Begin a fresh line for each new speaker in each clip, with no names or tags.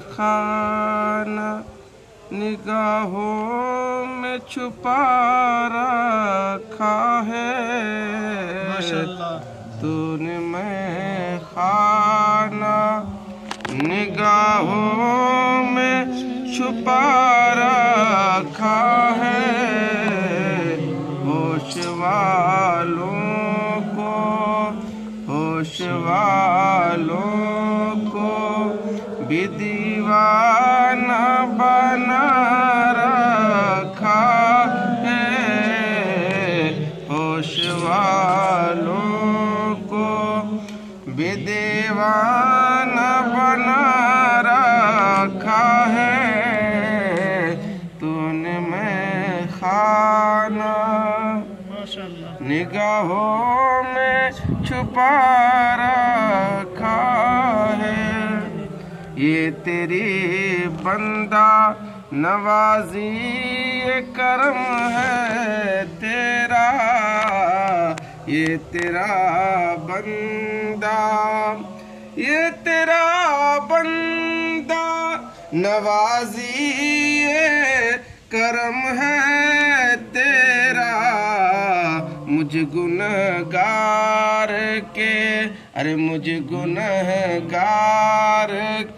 खाना निगाहों में छुपा रखा है। तूने मैं खाना निगाहों में छुपा रखा है। होश वालों को भी दीवाना बना रखा है। होश वालों को भी दीवाना बना रखा है। तूने मैं खाना निगाहों में छुपा रखा है। ये तेरी बंदा नवाजी ये करम है तेरा। ये तेरा बंदा नवाजी ये करम है तेरा। मुझ गुनहगार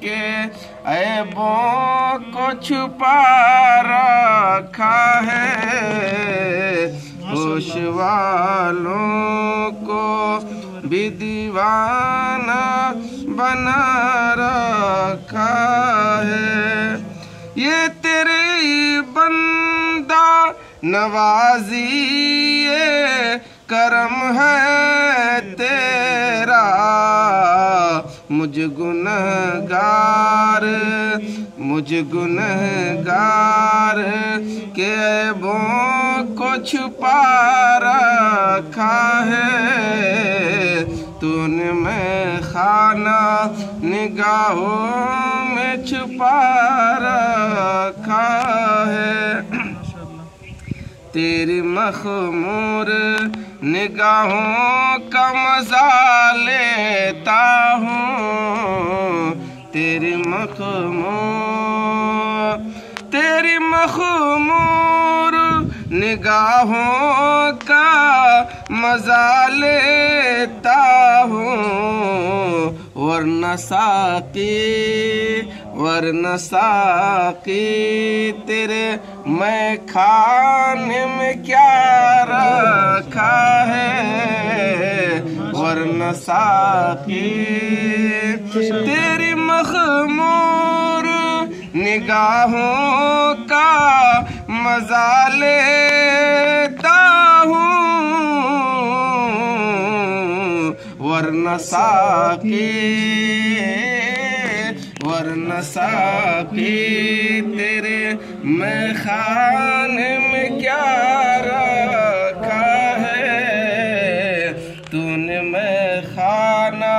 के ऐबों को छुपा रखा है। होश वालों को भी दीवाना बना रखा है। ये तेरी बंदा नवाजी ये करम है तेरा। मुझ गुनहगार के ऐबों को छुपा रखा है। तूने मैं खाना निगाहों में छुपा रखा है। तेरी मखमूर निगाहों का मजा लेता हूँ। तेरी मखमूर निगाहों का मजा लेता हूँ। वरना साकी तेरे मैं खाने में क्या रखा है। वरना साकी तेरी मखमूर निगाहों का मजा लेता हूँ। वरना साकी तेरे मैं खाने में क्या रखा है। तूने मैं खाना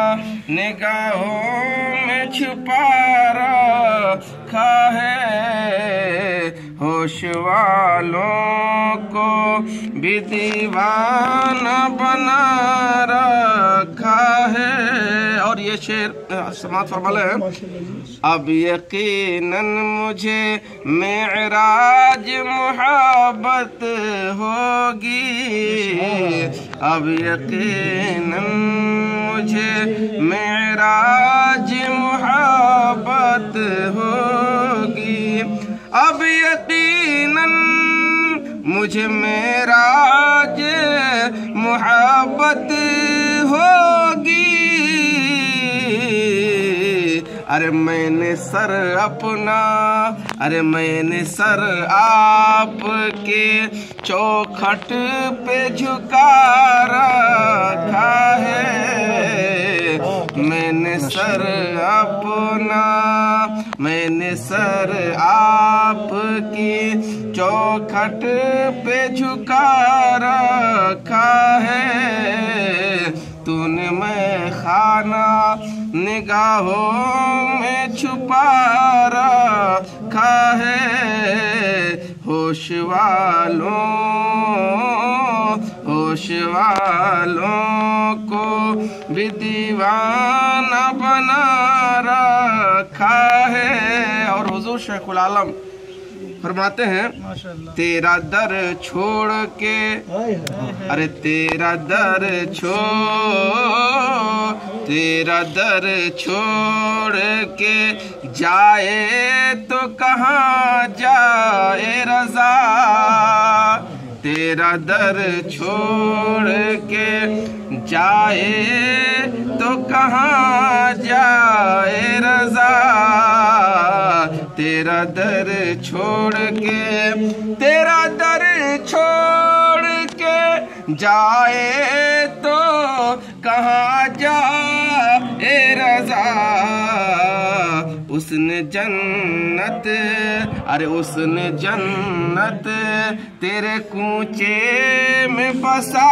निगाहों में छुपा रखा है। होश वालों को भी दीवाना बना रखा है। और ये शेर समात फरमाले है। अब यकीनन मुझे मेराज मोहब्बत होगी। अब यकीनन मुझे मेराज मोहब्बत होगी। अब यकीनन मुझे मेराज मोहब्बत होगी। अरे मैंने सर आपके चौखट पे झुका रखा है। मैंने सर आपकी चौखट पे झुका रखा है। तूने मैं खाना निगाहों में छुपा रखा है। होश वालों को भी दीवाना बना रखा रखा है। और हुजूर शेखुल आलम फरमाते हैं तेरा दर छोड़ के, अरे तेरा दर छोड़ के जाए तो कहाँ जाए रज़ा। तेरा दर छोड़ के जाए तो कहाँ जाए रज़ा। तेरा दर छोड़ के, तेरा दर छोड़ के जाए तो कहाँ जाए रज़ा। उसने जन्नत, अरे उसने जन्नत तेरे कूचे में बसा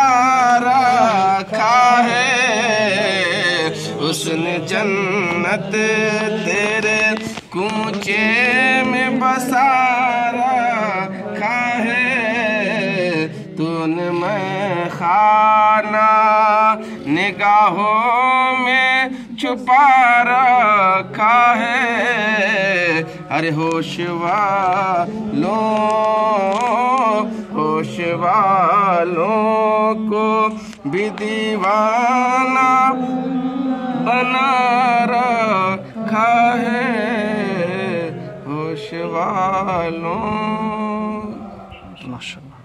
रखा है। उसने जन्नत तेरे कूचे में बसा रखा है। तूने मैं खाना निगाहों में छुपा रखा है। अरे होश वालों को भी दीवाना बना रखा है। होश वालों, माशाअल्लाह।